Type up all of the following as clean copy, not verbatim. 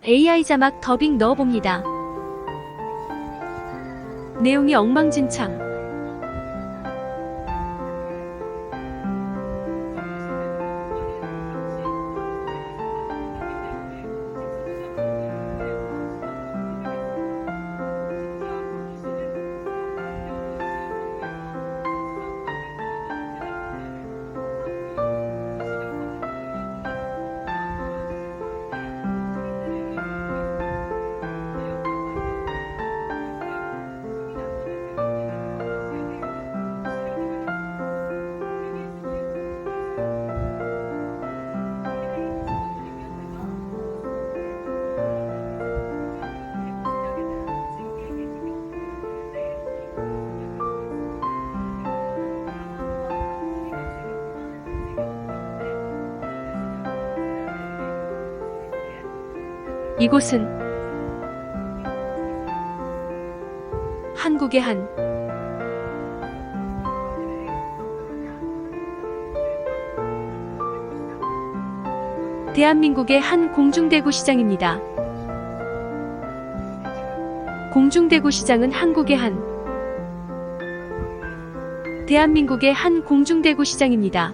AI 자막 더빙 넣어봅니다. 내용이 엉망진창. 이곳은 한국의 한 대한민국의 한 공중대구 시장입니다. 공중대구 시장은 한국의 한 대한민국의 한 공중대구 시장입니다.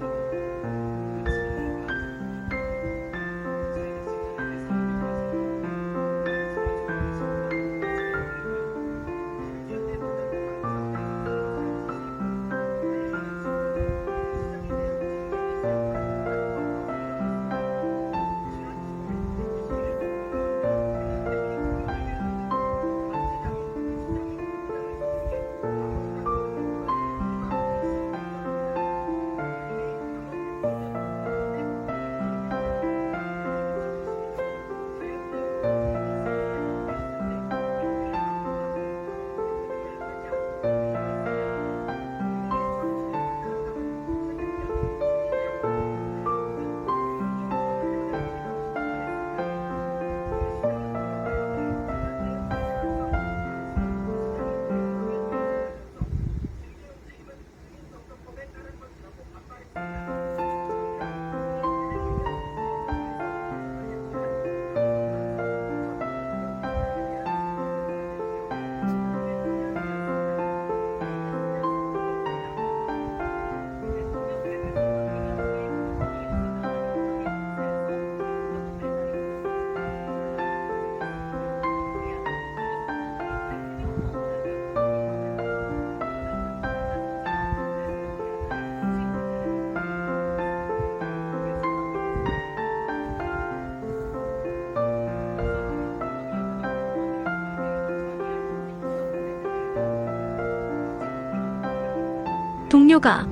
동료가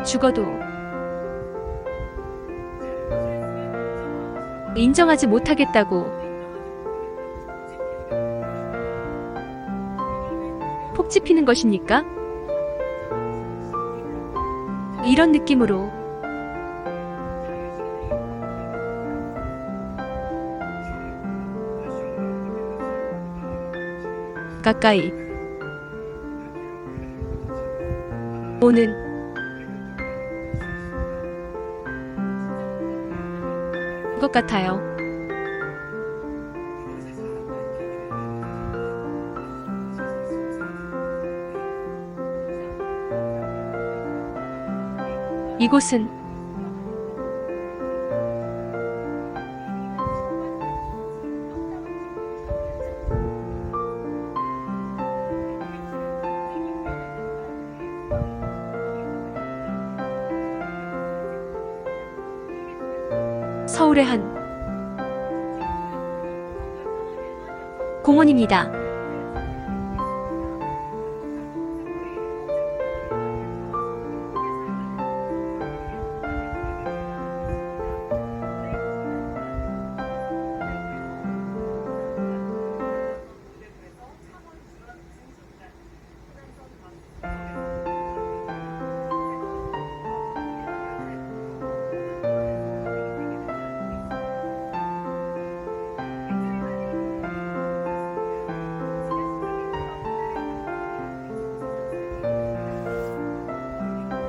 죽어도 인정하지 못하겠다고 폭지 피는 것입니까? 이런 느낌으로 가까이 오는 것 같아요. 이곳은 서울의 한 공원입니다.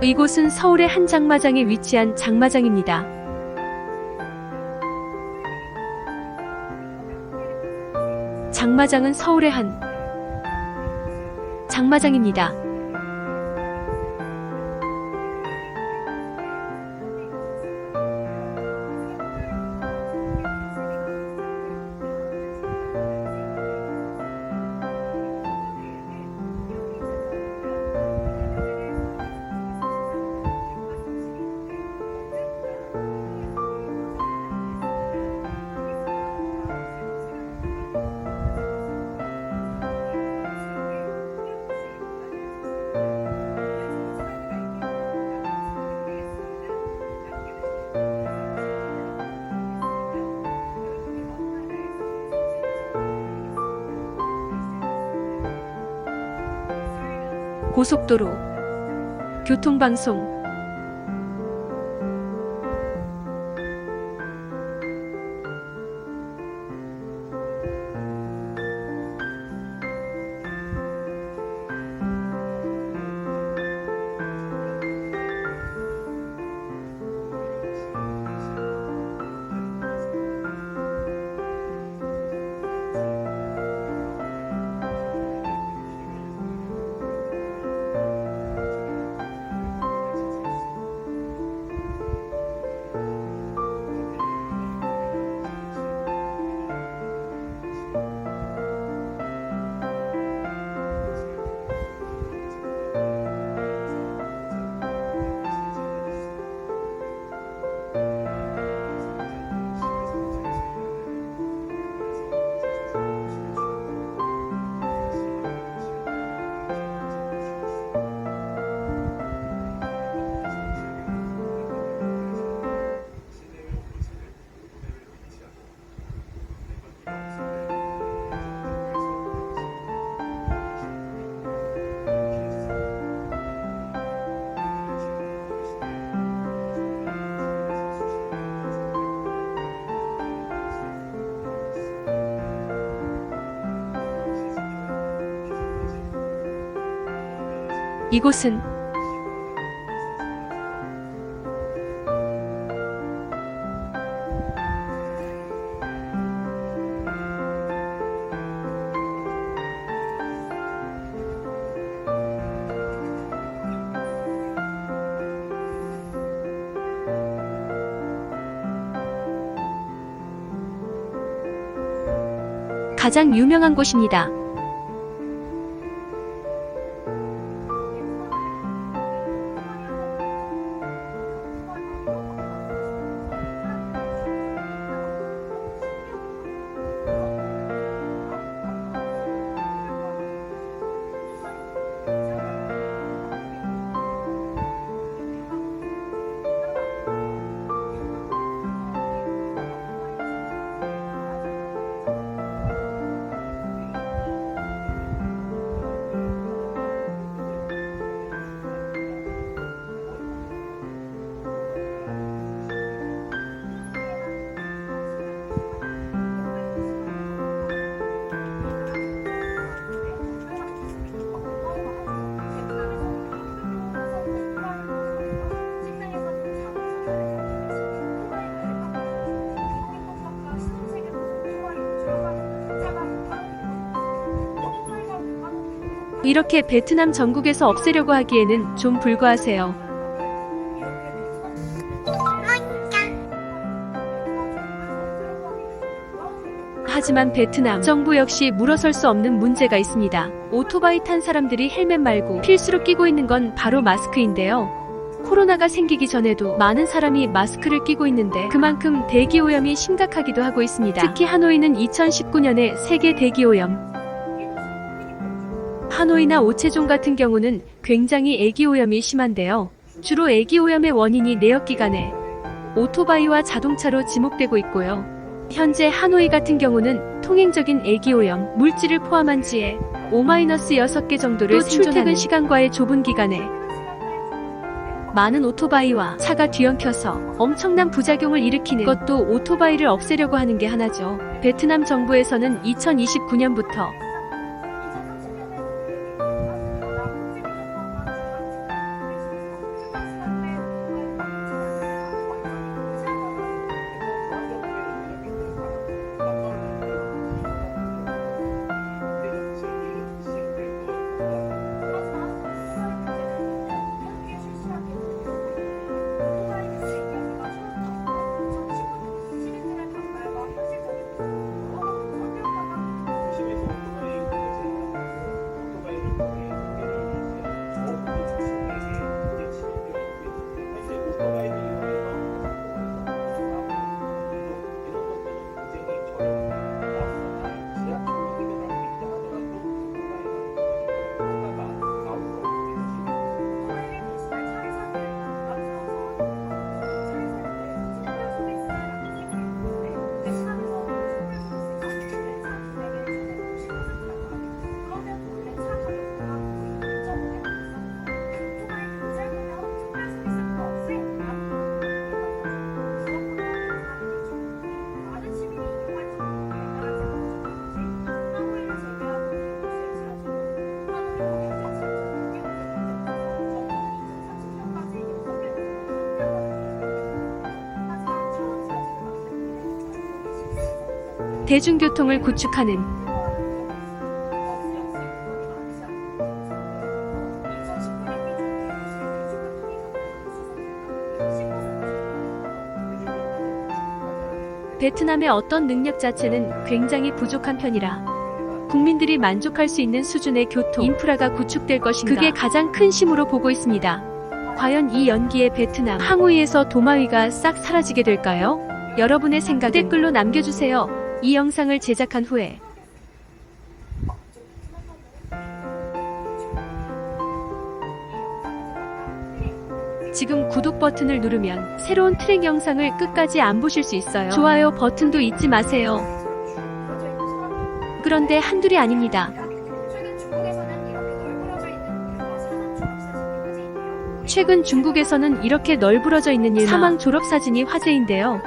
이곳은 서울의 한 장마장에 위치한 장마장입니다. 장마장은 서울의 한 장마장입니다. 고속도로, 교통방송, 이곳은 가장 유명한 곳입니다. 이렇게 베트남 전국에서 없애려고 하기에는 좀 불과하세요. 하지만 베트남 정부 역시 물어설 수 없는 문제가 있습니다. 오토바이 탄 사람들이 헬멧 말고 필수로 끼고 있는 건 바로 마스크인데요. 코로나가 생기기 전에도 많은 사람이 마스크를 끼고 있는데 그만큼 대기오염이 심각하기도 하고 있습니다. 특히 하노이는 2019년에 세계 대기오염 하노이나 오체종 같은 경우는 굉장히 애기오염이 심한데요. 주로 애기오염의 원인이 내역기관에 오토바이와 자동차로 지목되고 있고요. 현재 하노이 같은 경우는 통행적인 애기오염 물질을 포함한 지에 5-6개 정도를 출퇴근 시간과의 좁은 기간에 많은 오토바이와 차가 뒤엉켜서 엄청난 부작용을 일으키는 것도 오토바이를 없애려고 하는 게 하나죠. 베트남 정부에서는 2029년부터 대중교통을 구축하는 베트남의 어떤 능력 자체는 굉장히 부족한 편이라 국민들이 만족할 수 있는 수준의 교통 인프라가 구축될 것인가, 그게 가장 큰 심으로 보고 있습니다. 과연 이 연기에 베트남 항우이에서 도마위가 싹 사라지게 될까요? 여러분의 생각은 댓글로 남겨주세요. 이 영상을 제작한 후에 지금 구독 버튼을 누르면 새로운 트랙 영상을 끝까지 안 보실 수 있어요. 좋아요 버튼도 잊지 마세요. 그런데 한둘이 아닙니다. 최근 중국에서는 이렇게 널브러져 있는 일만 사망 졸업사진이 화제인데요.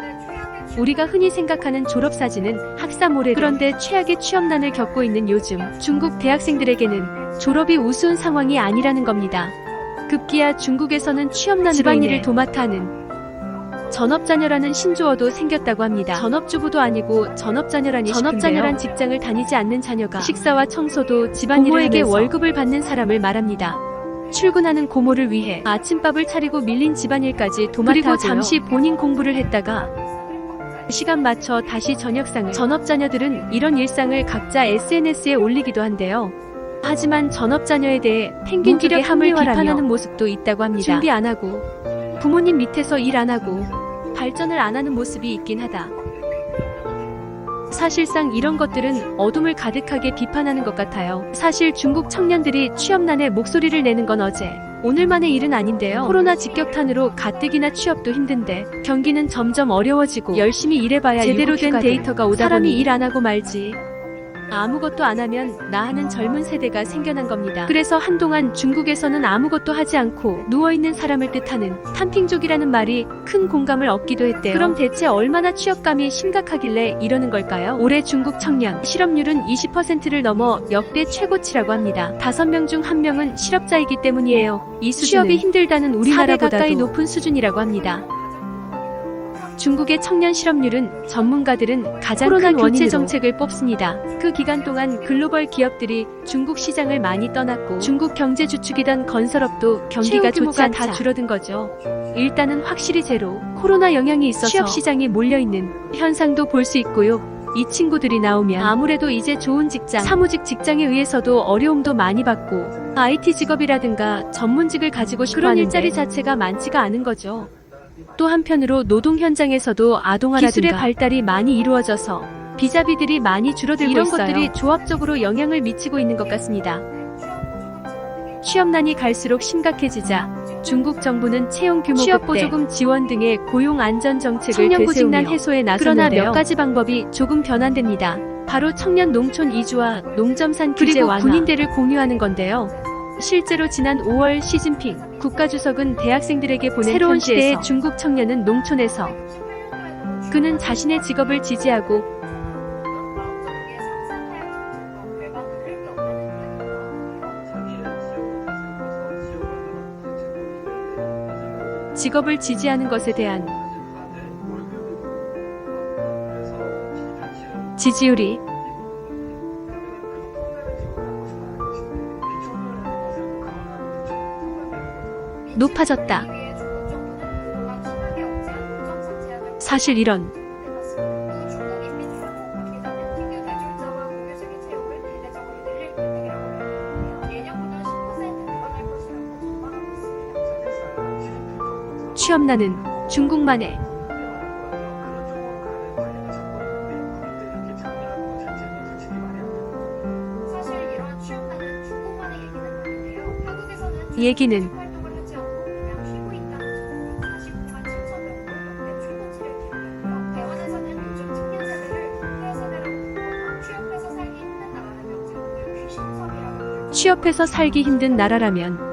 우리가 흔히 생각하는 졸업사진은 학사모래, 그런데 최악의 취업난을 겪고 있는 요즘 중국 대학생들에게는 졸업이 우스운 상황이 아니라는 겁니다. 급기야 중국에서는 취업난으로 집안일을 도맡아 하는 전업자녀라는 신조어도 생겼다고 합니다. 전업주부도 아니고 전업자녀라니 싶은데요. 전업자녀란 직장을 다니지 않는 자녀가 식사와 청소도 집안일을 고모에게 하면서 월급을 받는 사람을 말합니다. 출근하는 고모를 위해 아침밥을 차리고 밀린 집안일까지 도맡아 그리고 하고요. 잠시 본인 공부를 했다가 시간 맞춰 다시 저녁상을. 전업자녀들은 이런 일상을 각자 SNS에 올리기도 한데요. 하지만 전업자녀에 대해 무기력함을 비판하는 모습도 있다고 합니다. 준비 안 하고 부모님 밑에서 일 안 하고 발전을 안 하는 모습이 있긴 하다. 사실상 이런 것들은 어둠을 가득하게 비판하는 것 같아요. 사실 중국 청년들이 취업난에 목소리를 내는 건 어제 오늘만의 일은 아닌데요. 코로나 직격탄으로 가뜩이나 취업도 힘든데 경기는 점점 어려워지고 열심히 일해봐야 제대로 된 데이터가 오다 사람이 일 안 하고 말지 아무것도 안 하면 나하는 젊은 세대가 생겨난 겁니다. 그래서 한동안 중국에서는 아무것도 하지 않고 누워있는 사람을 뜻하는 탐핑족이라는 말이 큰 공감을 얻기도 했대요. 그럼 대체 얼마나 취업감이 심각하길래 이러는 걸까요? 올해 중국 청년 실업률은 20%를 넘어 역대 최고치라고 합니다. 5명 중 1명은 실업자이기 때문이에요. 이 수준은 취업이 힘들다는 우리나라보다도 가까이 높은 수준이라고 합니다. 중국의 청년 실업률은 전문가들은 가장 큰 교체 정책을 뽑습니다. 그 기간 동안 글로벌 기업들이 중국 시장을 많이 떠났고 중국 경제 주축이던 건설업도 경기가 좋지 않자 다 줄어든 거죠. 일단은 확실히 제로 코로나 영향이 있어서 취업 시장이 몰려있는 현상도 볼 수 있고요. 이 친구들이 나오면 아무래도 이제 좋은 직장, 사무직 직장에 의해서도 어려움도 많이 받고 IT 직업이라든가 전문직을 가지고 싶어하는데 그런 일자리 자체가 많지가 않은 거죠. 또 한편으로 노동 현장에서도 아동화라든가 기술의 발달이 많이 이루어져서 비자비들이 많이 줄어들고 이런 있어요. 것들이 조합적으로 영향을 미치고 있는 것 같습니다. 취업난이 갈수록 심각해지자 중국 정부는 채용 규모 취업보조금 지원 등의 고용 안전 정책을 청년고직난 해소에 나섰는데요. 그러나 몇 가지 방법이 조금 변환됩니다. 바로 청년 농촌 이주와 농점산 규제 완화, 그리고 군인대를 공유하는 건데요. 실제로 지난 5월 시진핑 국가주석은 대학생들에게 보낸 새로운 시대의 중국 청년은 농촌에서 그는 자신의 직업을 지지하고 직업을 지지하는 것에 대한 지지율이 높아졌다. 사실 이런 취업난은 중국만의 얘기는 취업해서 살기 힘든 나라라면